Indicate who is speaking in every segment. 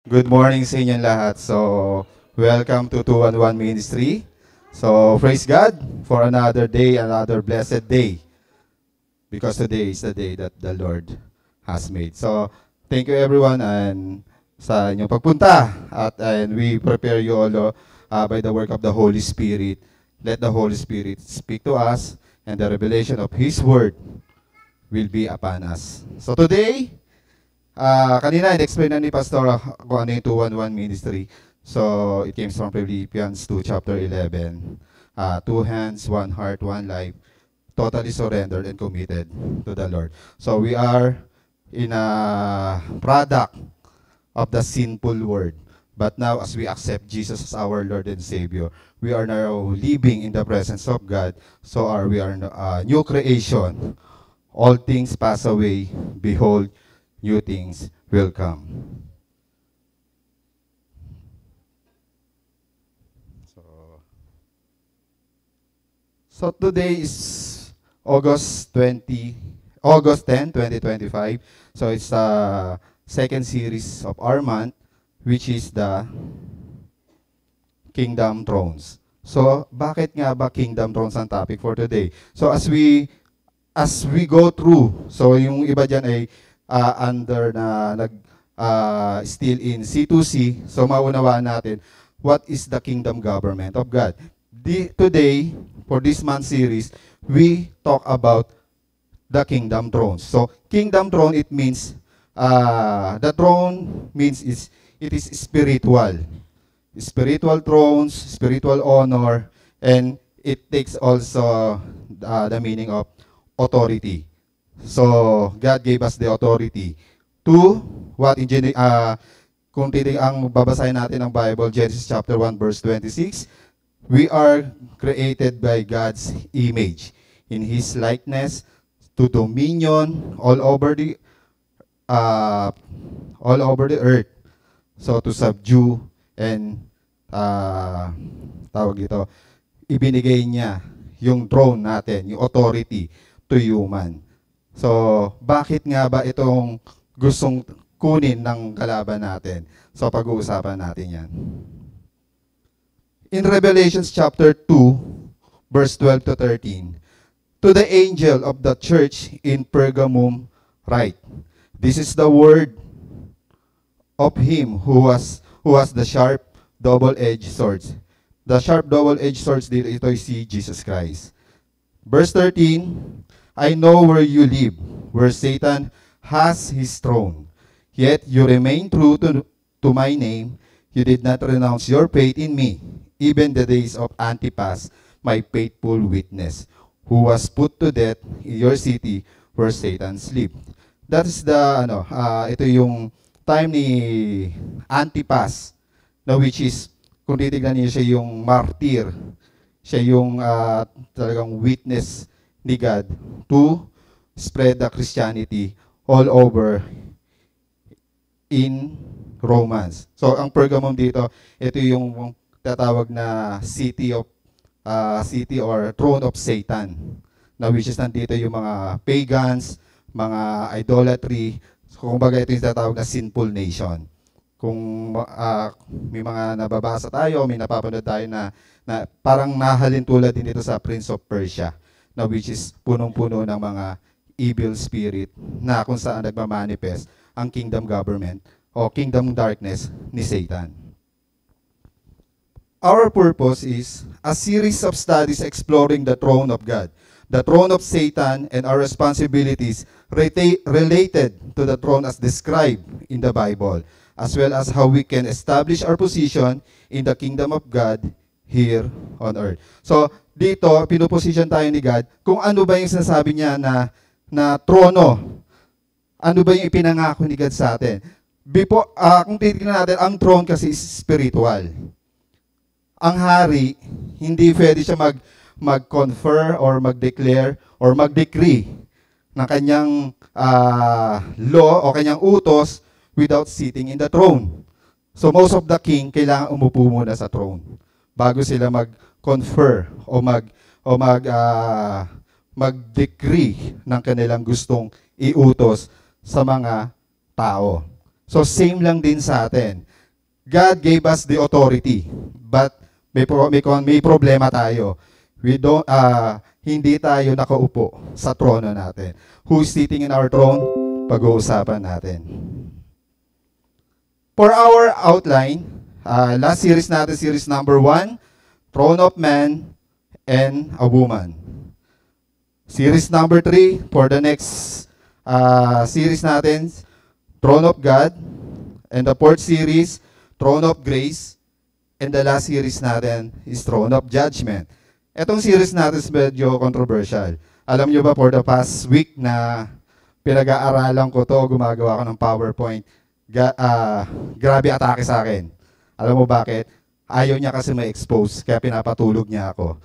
Speaker 1: Good morning sa inyong lahat. So, welcome to 211 Ministry. So, praise God for another day, another blessed day. Because today is the day that the Lord has made. So, thank you everyone and sa inyong pagpunta. And we prepare you all by the work of the Holy Spirit. Let the Holy Spirit speak to us and the revelation of His Word will be upon us. So today, kanina, in-explain na ni Pastor kung ano yung 211 ministry. So, it came from Philippians 2, chapter 11. Two hands, one heart, one life, totally surrendered and committed to the Lord. So, we are in a product of the sinful world. But now, as we accept Jesus as our Lord and Savior, we are now living in the presence of God. So, we are a new creation. All things pass away. Behold, new things will come. So today is August 10, 2025. So it's the second series of our month, which is the Kingdom Thrones. So bakit nga ba Kingdom Thrones ang topic for today? So as we go through, so yung iba dyan ay under na still in C2C, so maunawaan natin what is the kingdom government of God. Today, for this month series, we talk about the kingdom thrones. So, kingdom throne, it means, the throne means it is spiritual. Spiritual thrones, spiritual honor, and it takes also the meaning of authority. So, God gave us the authority to what in kung ang babasahin natin ang Bible, Genesis chapter 1 verse 26, we are created by God's image in His likeness to dominion all over the earth. So to subdue and tawag ito, ibinigay niya yung throne natin, yung authority to human. So, bakit nga ba itong gustong kunin ng kalaban natin? So, pag-uusapan natin yan. In Revelation chapter 2, verse 12 to 13, to the angel of the church in Pergamum write, this is the word of him who has the sharp double-edged swords. The sharp double-edged swords dito, ito si Jesus Christ. Verse 13, I know where you live, where Satan has his throne. Yet you remain true to my name. You did not renounce your faith in me, even the days of Antipas, my faithful witness, who was put to death in your city where Satan slept. That is ito yung time ni Antipas, which is, kung titignan niyo siya yung martyr, siya yung talagang witness ni God to spread the Christianity all over in Romans. So, ang Pergamum dito, ito yung tatawag na city or throne of Satan. Na which is nandito yung mga pagans, mga idolatry. So, kumbaga ito yung tatawag na sinful nation. Kung may mga nababasa tayo, may napapanood tayo na parang nahalin tulad din dito sa Prince of Persia, na which is punong-puno ng mga evil spirit na kung saan nagmamanifest ang kingdom government o kingdom darkness ni Satan. Our purpose is a series of studies exploring the throne of God, the throne of Satan, and our responsibilities related to the throne as described in the Bible, as well as how we can establish our position in the kingdom of God here on earth. So, dito, pinuposition tayo ni God kung ano ba yung sinasabi niya na trono. Ano ba yung ipinangako ni God sa atin? Kung titignan natin, ang throne kasi is spiritual. Ang hari, hindi pwede siya mag-confer or mag-declare or mag-decree ng kanyang law o kanyang utos without sitting in the throne. So most of the king, kailangan umupo muna sa throne bago sila mag-confer o mag-decree ng kanilang gustong iutos sa mga tao. So same lang din sa atin. God gave us the authority, but may problema tayo. Hindi tayo nakaupo sa trono natin. Who's sitting in our throne? Pag-uusapan natin. For our outline, last series natin, series number 1, Throne of Man and a Woman. Series number 3, for the next series natin, Throne of God. And the 4th series, Throne of Grace. And the last series natin is Throne of Judgment. Etong series natin is medyo controversial. Alam nyo ba, for the past week na pinag-aaralan ko to, gumagawa ko ng PowerPoint, grabe atake sa akin. Alam mo bakit? Ayaw niya kasi ma-expose, kaya pinapatulog niya ako.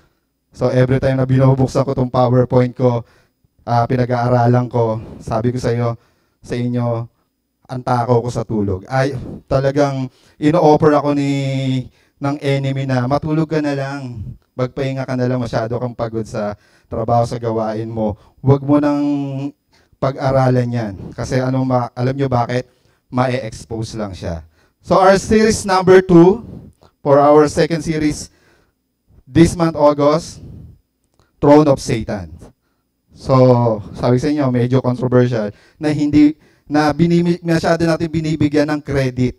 Speaker 1: So every time na binubuksan ko tong PowerPoint ko, pinag-aaralan ko, sabi ko sa inyo, ang tako ko sa tulog. Ay, talagang ino-offer ako ng enemy na matulog ka na lang. Magpahinga ka na lang, masyado kang pagod sa trabaho, sa gawain mo. Huwag mo nang pag-aralan yan. Kasi alam nyo bakit? Ma-expose lang siya. So our series number 2, for our second series, this month, August, Throne of Satan. So, sabi sa inyo, medyo controversial, masyado natin binibigyan ng credit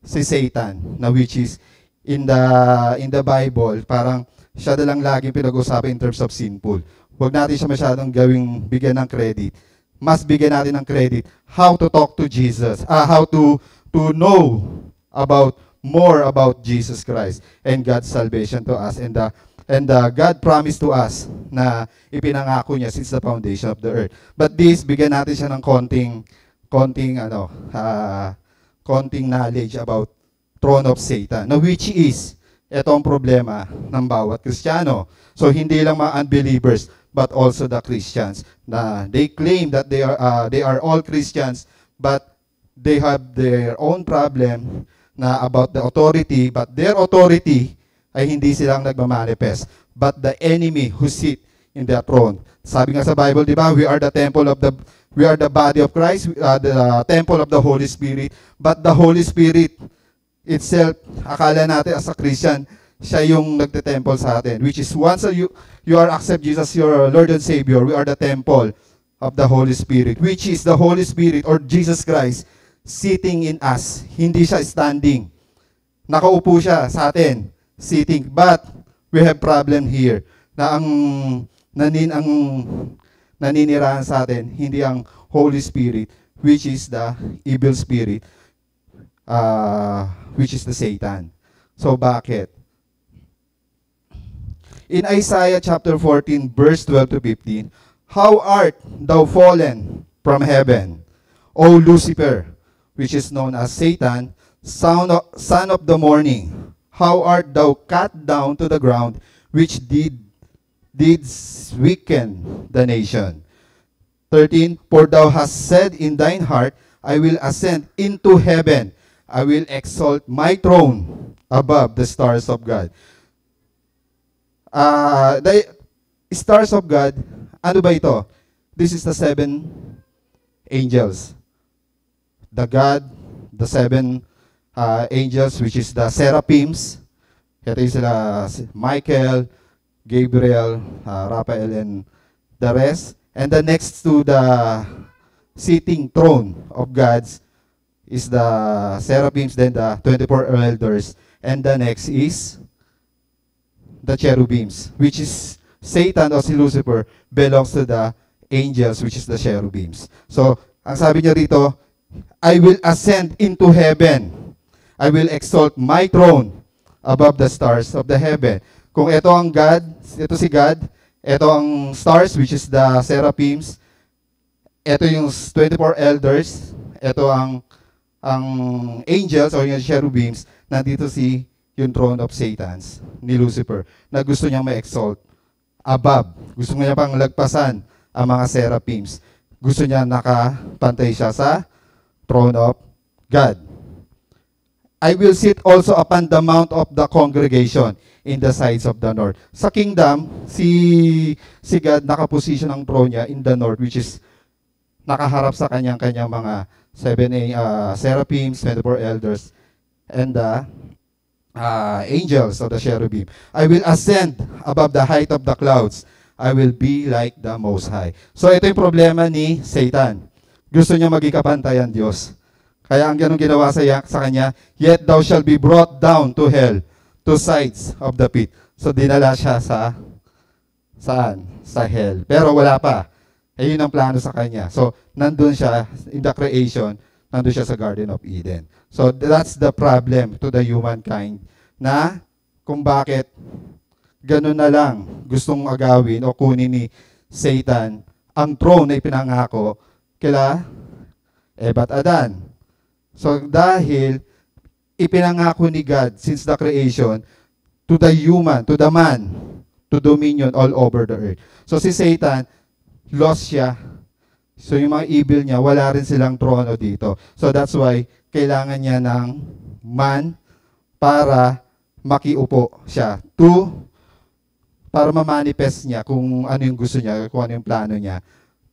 Speaker 1: si Satan, na which is in the Bible, parang siya na lang laging pinag-usapan in terms of sinful. Huwag natin siya masyadong bigyan ng credit. Mas bigyan natin ng credit how to talk to Jesus, how to know more about Jesus Christ and God's salvation to us, and God promised to us na ipinangako niya since the foundation of the earth. But bigyan natin siya ng konting knowledge about throne of Satan, which is ito ang problema ng bawat Kristiyano. So hindi lang mga unbelievers, but also the Christians, na they claim that they are all Christians, but they have their own problem na about the authority, but their authority ay hindi silang nagmamanifest, but the enemy who sit in the throne. Sabi nga sa Bible, di ba, we are the body of Christ, the temple of the Holy Spirit, but the Holy Spirit itself, akala natin as a Christian, siya yung nagte-temple sa atin, which is once you are accept Jesus your Lord and Savior, we are the temple of the Holy Spirit, which is the Holy Spirit or Jesus Christ sitting in us. Hindi siya standing. Nakaupo siya sa atin, sitting. But we have problem here na ang naninirahan sa atin, hindi ang Holy Spirit, which is the evil spirit, which is the Satan. So bakit? In Isaiah chapter 14, verse 12 to 15, how art thou fallen from heaven, O Lucifer, which is known as Satan, son of the morning? How art thou cut down to the ground, which didst weaken the nation? 13, for thou hast said in thine heart, I will ascend into heaven, I will exalt my throne above the stars of God. The stars of God, ano ba ito? This is the 7 angels. The 7 angels, which is the seraphims. Ito yung sila, Michael, Gabriel, Raphael, and the rest. And the next to the sitting throne of God's is the seraphims, then the 24 elders. And the next is the cherubims, which is Satan or si Lucifer belongs to the angels, which is the cherubims. So, ang sabi niya rito, I will ascend into heaven. I will exalt my throne above the stars of the heaven. Kung ito ang God, ito si God, ito ang stars, which is the seraphims, ito yung 24 elders, ito ang angels or yung cherubims, nandito yung throne of Satans, ni Lucifer, na gusto niyang ma-exalt above. Gusto niya pang lagpasan ang mga seraphims. Gusto niya nakapantay siya sa throne of God. I will sit also upon the mount of the congregation in the sides of the north. Sa kingdom, si God nakaposition ang throne niya in the north, which is nakaharap sa kanyang mga 7 seraphims, 24 elders. and the angels of the cherubim. I will ascend above the height of the clouds. I will be like the Most High. So ito yung problema ni Satan. Gusto niya maging kapantayan Diyos. Kaya ang ganun ginawa sa kanya, yet thou shall be brought down to hell, to sides of the pit. So dinala siya saan? Sa hell. Pero wala pa. Eh yun ang plano sa kanya. So nandun siya in the creation, nandun siya sa Garden of Eden. So that's the problem to the humankind na kung bakit ganun na lang gustong agawin o kunin ni Satan ang throne na ipinangako kila Eva at Adan. So dahil ipinangako ni God since the creation to the human, to the man, to dominion all over the earth. So si Satan, lost siya. So yung mga evil niya, wala rin silang trono dito. So that's why kailangan niya ng man para makiupo siya. Para ma-manifest niya kung ano yung gusto niya, kung ano yung plano niya.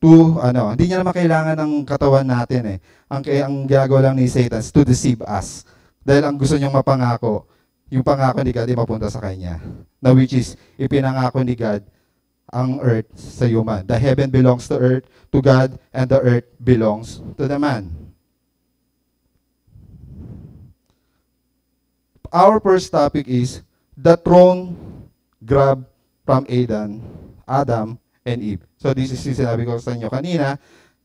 Speaker 1: Hindi niya naman kailangan ng katawan natin eh. Ang ginagawa lang ni Satan is to deceive us. Dahil ang gusto niyang mapangako, yung pangako ni God ay mapunta sa kanya. Na which is, ipinangako ni God ang earth sa human. The heaven belongs to earth, to God, and the earth belongs to the man. Our first topic is the throne grab from Adam and Eve. So this is yung sinabi ko sa inyo kanina,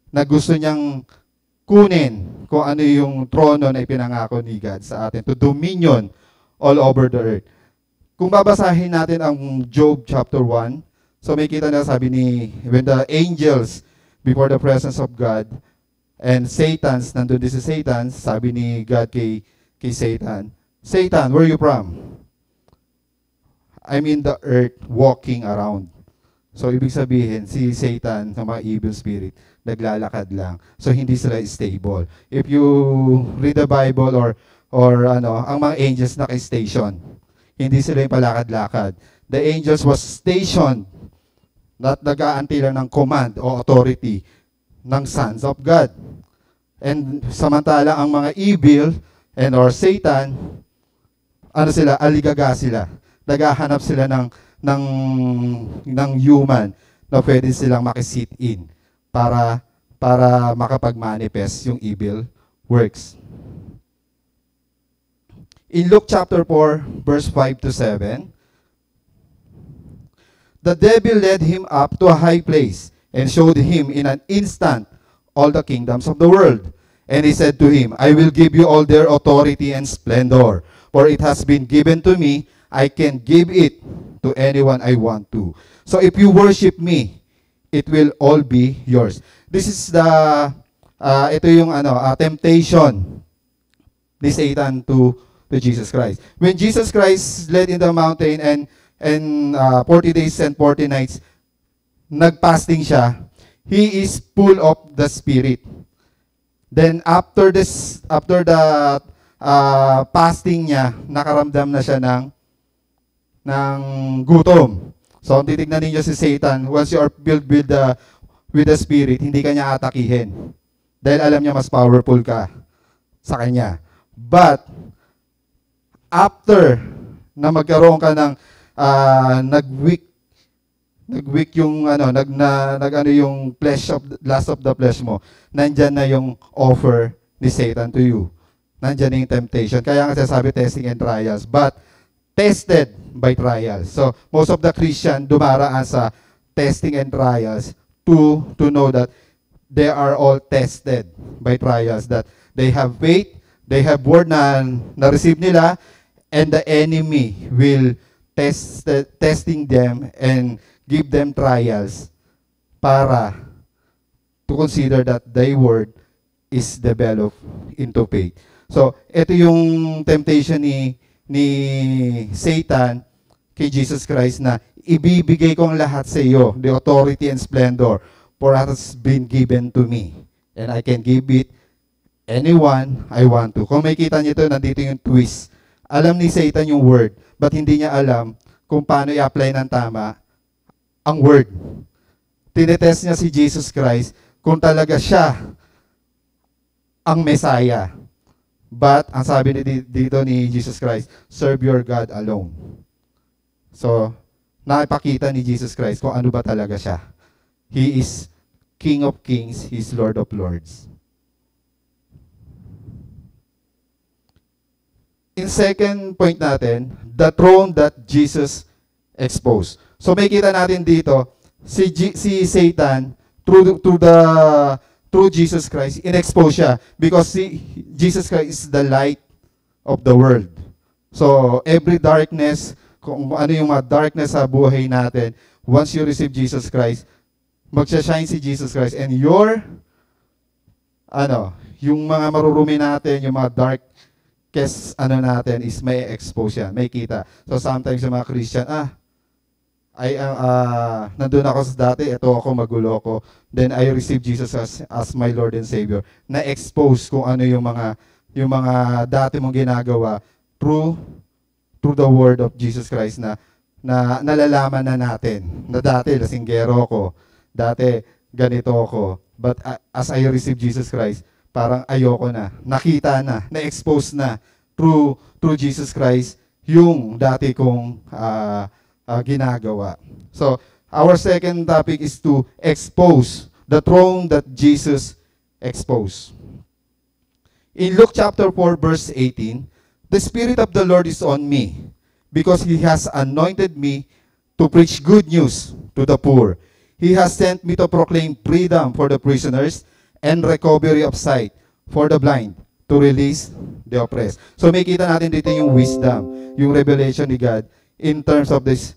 Speaker 1: na gusto niyang kunin kung ano yung trono na ipinangako ni God sa atin, to dominion all over the earth. Kung babasahin natin ang Job chapter 1, so may kita na sabi when the angels before the presence of God and nandun din si Satan, sabi ni God kay Satan, Satan, where are you from? I'm in the earth walking around. So, ibig sabihin, si Satan, sa mga evil spirit, naglalakad lang. So, hindi sila stable. If you read the Bible or ang mga angels naka-station, hindi sila yung palakad-lakad. The angels was stationed, not nag-aantay lang ng command o authority ng sons of God. And samantala, ang mga evil or Satan, aligaga sila. Naghahanap sila ng human na pwede silang makisit in para makapag-manifest yung evil works. In Luke chapter 4, verse 5 to 7, the devil led him up to a high place and showed him in an instant all the kingdoms of the world. And he said to him, I will give you all their authority and splendor, for it has been given to me. I can give it to anyone I want to. So if you worship me, it will all be yours. This is ito yung temptation ni Satan to Jesus Christ. When Jesus Christ led in the mountain and 40 days and 40 nights, nagpasting siya, he is full of the Spirit. Then after the fasting niya, nakaramdam na siya ng gutom. So, kung titignan ninyo si Satan, once you are filled with the Spirit, hindi ka niya atakihin. Dahil alam niya mas powerful ka sa kanya. But, after na magkaroon ka ng nag-weak yung yung last of the flesh mo, nandyan na yung offer ni Satan to you. Nandyan na yung temptation. Kaya nga sasabi testing and trials. But, tested by trials. So, most of the Christian dumaraan sa testing and trials to know that they are all tested by trials, that they have faith, they have word na receive nila, and the enemy will testing them and give them trials para to consider that their word is developed into faith. So, ito yung temptation ni Satan kay Jesus Christ na ibibigay ko ang lahat sa iyo, the authority and splendor, for it has been given to me. And I can give it anyone I want to. Kung makita niyo ito, nandito yung twist. Alam ni Satan yung word, but hindi niya alam kung paano i-apply ng tama ang word. Tinetest niya si Jesus Christ kung talaga siya ang Messiah. But, ang sabi dito ni Jesus Christ, serve your God alone. So, nakipakita ni Jesus Christ kung ano ba talaga siya. He is King of Kings, He is Lord of Lords. In second point natin, the throne that Jesus exposed. So may kita natin dito, si Satan, through Jesus Christ, in-expose siya. Because Jesus Christ is the light of the world. So every darkness, kung ano yung mga darkness sa buhay natin, once you receive Jesus Christ, magsashine si Jesus Christ. And yung mga marurumi natin, yung mga dark natin is may expose yan, may kita. So sometimes yung mga Christian, nandun ako sa dati, ito ako, magulo ako. Then I receive Jesus as my Lord and Savior. Na-expose kung ano yung mga dati mong ginagawa through the word of Jesus Christ na nalalaman na natin. Na dati, lasinggero ako. Dati, ganito ako. But as I receive Jesus Christ, parang ayoko na. Nakita na, na-expose na through Jesus Christ yung dati kong ginagawa. So, our second topic is to expose the throne that Jesus exposed. In Luke chapter 4, verse 18, the Spirit of the Lord is on me, because He has anointed me to preach good news to the poor. He has sent me to proclaim freedom for the prisoners and recovery of sight for the blind, to release the oppressed. So may kita natin dito yung wisdom, yung revelation ni God in terms of this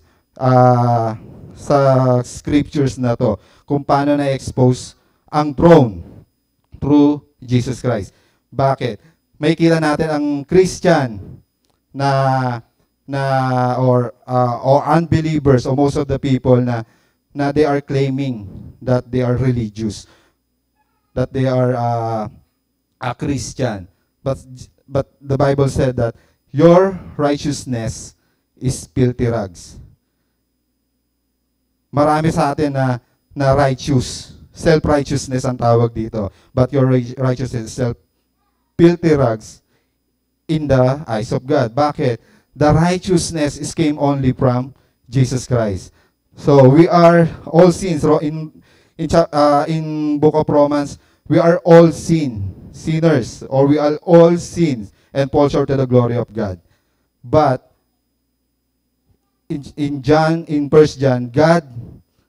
Speaker 1: sa scriptures na to, kung paano na-expose ang throne through Jesus Christ. Bakit? May kita natin ang Christian or unbelievers, or most of the people na they are claiming that they are religious, that they are a Christian. But the Bible said that your righteousness is filthy rags. Marami sa atin na righteous. Self-righteousness ang tawag dito. But your righteousness is filthy rags in the eyes of God. Bakit? The righteousness came only from Jesus Christ. So we are all sins. In book of Romans, we are all sinners, or we are all sins and fall short of the glory of God. But in 1 John, God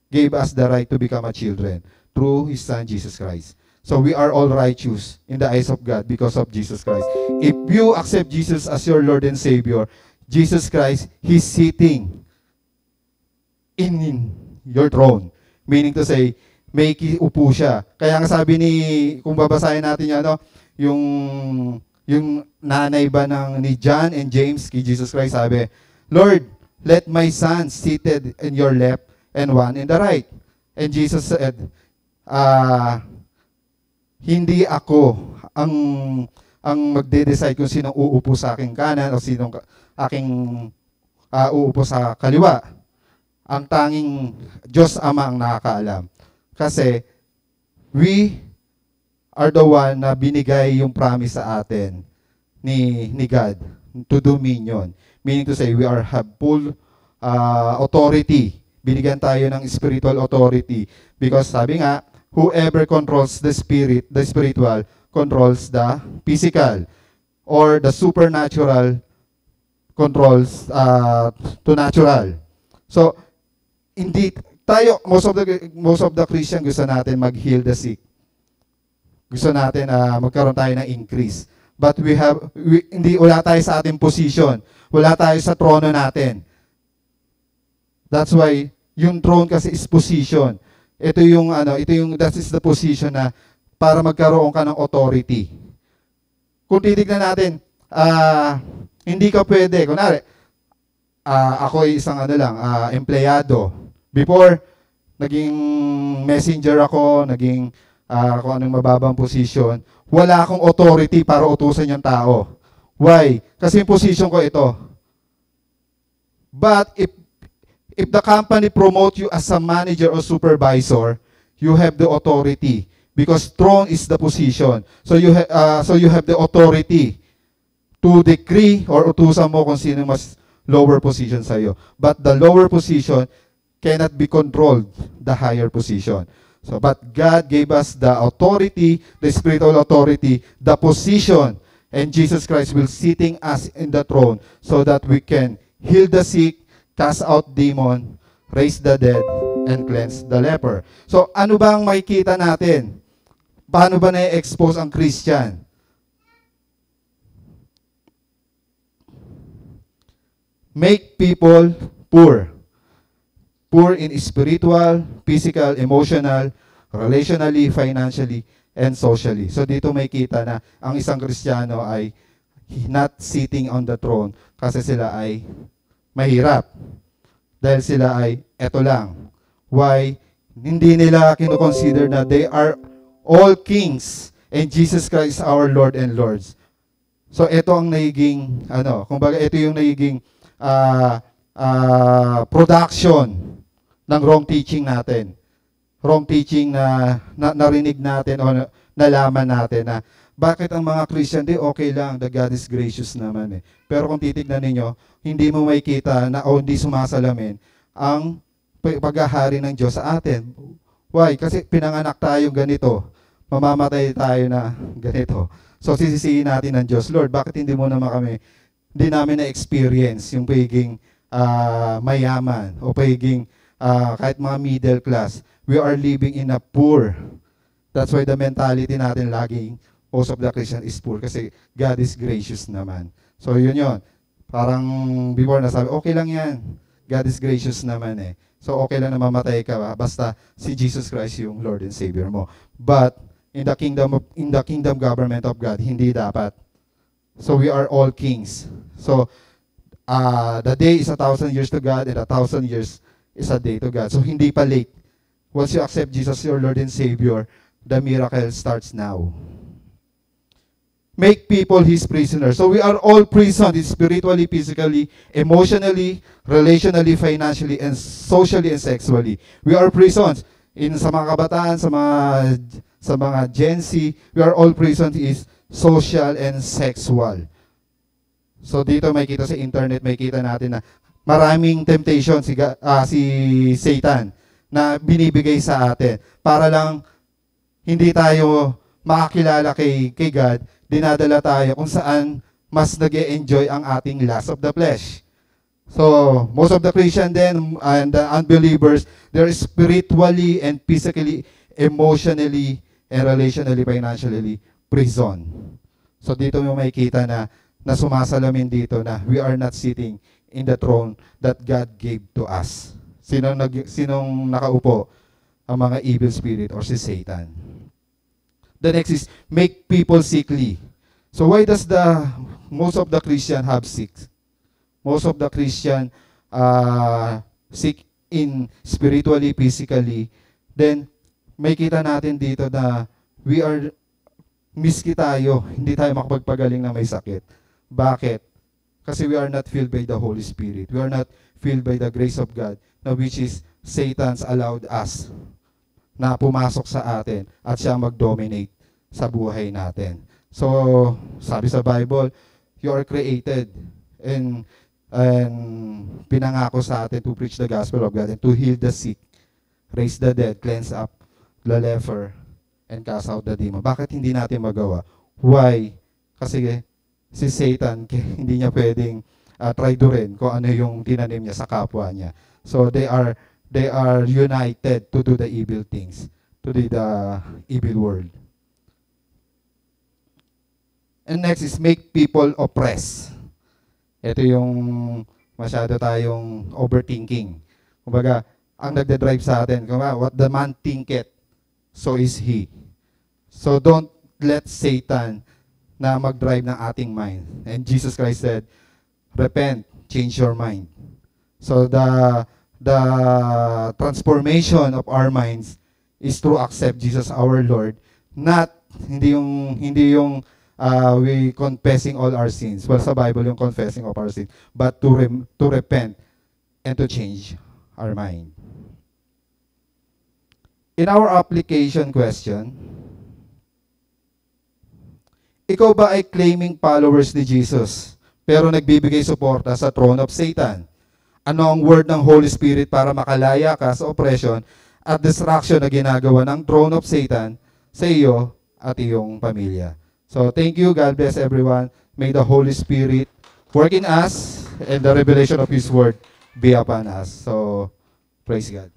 Speaker 1: gave us the right to become a children through His Son Jesus Christ. So we are all righteous in the eyes of God because of Jesus Christ. If you accept Jesus as your Lord and Savior, Jesus Christ, He's sitting in your throne. Meaning to say, may upo siya. Kaya nga sabi kung babasahin natin yung nanay ba ni John and James kay Jesus Christ, sabi, Lord, let my son seated in your left and one in the right. And Jesus said, hindi ako ang magde-decide kung sinong uupo sa aking kanan o sinong aking uupo sa kaliwa. Ang tanging Diyos Ama ang nakakaalam. Kasi we are the one na binigay yung promise sa atin ni God to dominion. Meaning to say, we have full authority. Binigyan tayo ng spiritual authority. Because sabi nga, whoever controls the spiritual, controls the physical. Or the supernatural controls to natural. So, hindi tayo, most of the Christian, gusto natin mag-heal the sick. Gusto natin magkaroon tayo ng increase. But wala tayo sa ating position. Wala tayo sa trono natin. That's why yung throne kasi is position. That is the position na para magkaroon ka ng authority. Kung titignan natin, hindi ka pwede. Kunwari, ako ay isang empleyado. Before, naging messenger ako, naging kung anong mababang position, wala akong authority para utusan yung tao. Why? Kasi yung position ko ito. But if the company promote you as a manager or supervisor, you have the authority because throne is the position. So you have the authority to decree or utusan mo kung sino mas lower position sa iyo. But the lower position cannot be controlled the higher position. So, but God gave us the authority, the spiritual authority, the position, and Jesus Christ will sitting us in the throne so that we can heal the sick, cast out demon, raise the dead, and cleanse the leper. So, ano ba ang makikita natin? Paano ba na-expose ang Christian? Make people poor. Poor in spiritual, physical, emotional, relationally, financially, and socially. So dito may kita na ang isang Kristiyano ay not sitting on the throne kasi sila ay mahirap. Dahil sila ay eto lang. Why? Hindi nila kinoconsider na they are all kings and Jesus Christ our Lord and Lords. So ito ang nagiging, kumbaga ito yung nagiging production ng wrong teaching natin. Wrong teaching na narinig natin o nalaman natin na bakit ang mga Christian, okay lang, the God is gracious naman eh. Pero kung titignan ninyo, hindi mo makikita na hindi sumasalamin ang paghahari ng Diyos sa atin. Why? Kasi pinanganak tayo ganito. Mamamatay tayo na ganito. So sisisihin natin ng Diyos, Lord, bakit hindi namin na-experience yung pagiging mayaman o pagiging kahit mga middle class. We are living in a poor. That's why the mentality natin laging, most of the Christian is poor kasi God is gracious naman. So yun. Parang before nasabi, okay lang yan. God is gracious naman eh. So okay lang na mamatay ka basta si Jesus Christ yung Lord and Savior mo. But in the kingdom government of God, hindi dapat. So we are all kings. So the day is 1,000 years to God and 1,000 years is a day to God. So hindi pa late. Once you accept Jesus your Lord and Savior, the miracle starts now. Make people His prisoners. So we are all prisoned spiritually, physically, emotionally, relationally, financially, and socially and sexually. We are prisoned sa mga kabataan, sa mga Gen Z. We are all prisoned is social and sexual. So dito may kita sa internet, may kita natin na maraming temptation si Satan na binibigay sa atin para lang hindi tayo makakilala kay God, dinadala tayo kung saan mas nag-e-enjoy ang ating lust of the flesh. So, most of the Christian then and the unbelievers, they're spiritually and physically, emotionally, and relationally, financially prison. So dito mo makikita na sumasalamin dito na we are not sitting in the throne that God gave to us. Sinong nakaupo? Ang mga evil spirit or si Satan. The next is make people sickly. So why does most of the Christian have sick? Most of the Christian sick in spiritually, physically. Then may kita natin dito na we are miski tayo, hindi tayo makapagpagaling na may sakit. Bakit? Kasi we are not filled by the Holy Spirit. We are not filled by the grace of God, na which is Satan's allowed us na pumasok sa atin at siya mag-dominate sa buhay natin. So, sabi sa Bible, you are created and pinangako sa atin to preach the gospel of God and to heal the sick, raise the dead, cleanse up the leper, and cast out the demon. Bakit hindi natin magawa? Why? Kasi si Satan, hindi niya pwedeng traidorin kung ano yung tinanim niya sa kapwa niya. So they are united to do the evil things, to do the evil world. And next is make people oppress. Ito yung masyado tayong overthinking. Kumbaga, ang nagde-drive sa atin, what the man thinketh, so is he. So don't let Satan na mag-drive ng ating mind. And Jesus Christ said, repent, change your mind. So the transformation of our minds is to accept Jesus our Lord, not hindi yung we confessing all our sins. Well, sa Bible yung confessing of our sins, but to repent and to change our mind. In our application question, Ikaw ba ay claiming followers ni Jesus, pero nagbibigay suporta sa throne of Satan? Ano ang word ng Holy Spirit para makalaya ka sa oppression at distraction na ginagawa ng throne of Satan sa iyo at iyong pamilya? So thank you. God bless everyone. May the Holy Spirit work in us and the revelation of His word be upon us. So praise God.